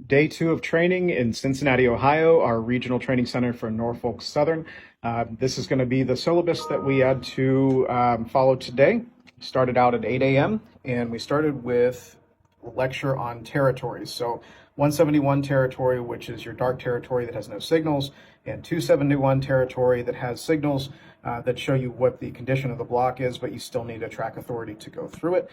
Day two of training in Cincinnati, Ohio, our regional training center for Norfolk Southern. This is going to be the syllabus that we had to follow today. Started out at 8 a.m. and we started with a lecture on territories. So 171 territory, which is your dark territory that has no signals, and 271 territory that has signals that show you what the condition of the block is, but you still need a track authority to go through it.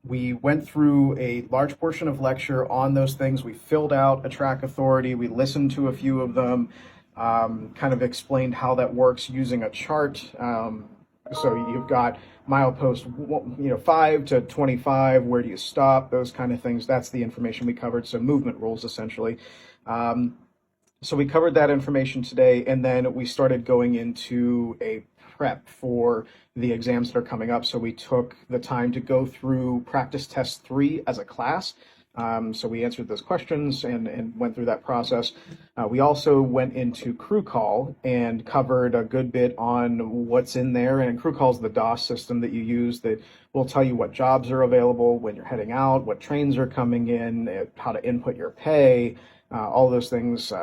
We went through a large portion of lecture on those things. We filled out a track authority. We listened to a few of them, kind of explained how that works using a chart. So you've got milepost 5 to 25, where do you stop, those kind of things. That's the information we covered. So movement rules, essentially. So we covered that information today, and then we started going into a prep for the exams that are coming up. So we took the time to go through practice test 3 as a class. So we answered those questions and went through that process. We also went into crew call and covered a good bit on what's in there. And crew call is the DOS system that you use that will tell you what jobs are available when you're heading out, what trains are coming in, how to input your pay, all those things,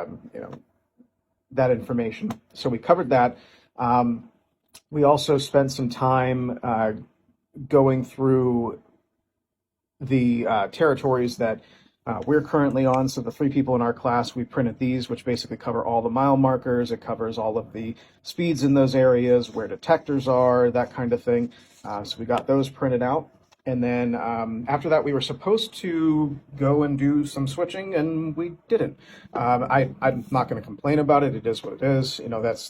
that information. So we covered that. We also spent some time going through the territories that we're currently on. So the 3 people in our class, we printed these, which basically cover all the mile markers. It covers all of the speeds in those areas, where detectors are, that kind of thing. So we got those printed out. And then after that, we were supposed to go and do some switching, and we didn't. I'm not going to complain about it. It is what it is.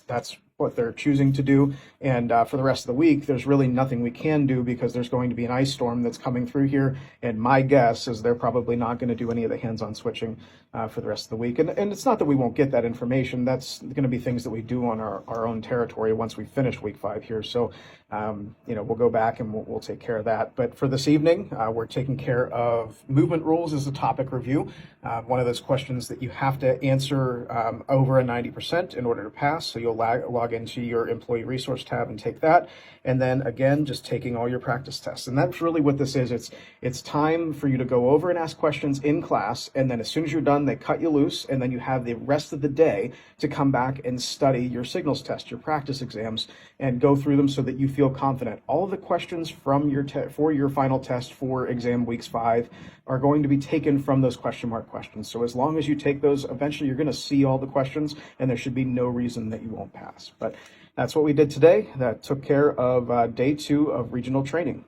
That's what they're choosing to do. And for the rest of the week, there's really nothing we can do because there's going to be an ice storm that's coming through here. And my guess is they're probably not going to do any of the hands-on switching for the rest of the week. And it's not that we won't get that information. That's going to be things that we do on our own territory once we finish week 5 here. So, we'll go back and we'll take care of that. But for this evening, we're taking care of movement rules as a topic review. One of those questions that you have to answer over a 90% in order to pass. So you'll log into your employee resource tab and take that. And then again, just taking all your practice tests. And that's really what this is. It's time for you to go over and ask questions in class. And then as soon as you're done, they cut you loose. And then you have the rest of the day to come back and study your signals test, your practice exams, and go through them so that you feel confident. All of the questions from for your final test for exam weeks 5 are going to be taken from those question mark questions. So as long as you take those, eventually you're going to see all the questions, and there should be no reason that you won't pass. But that's what we did today. That took care of day 2 of regional training.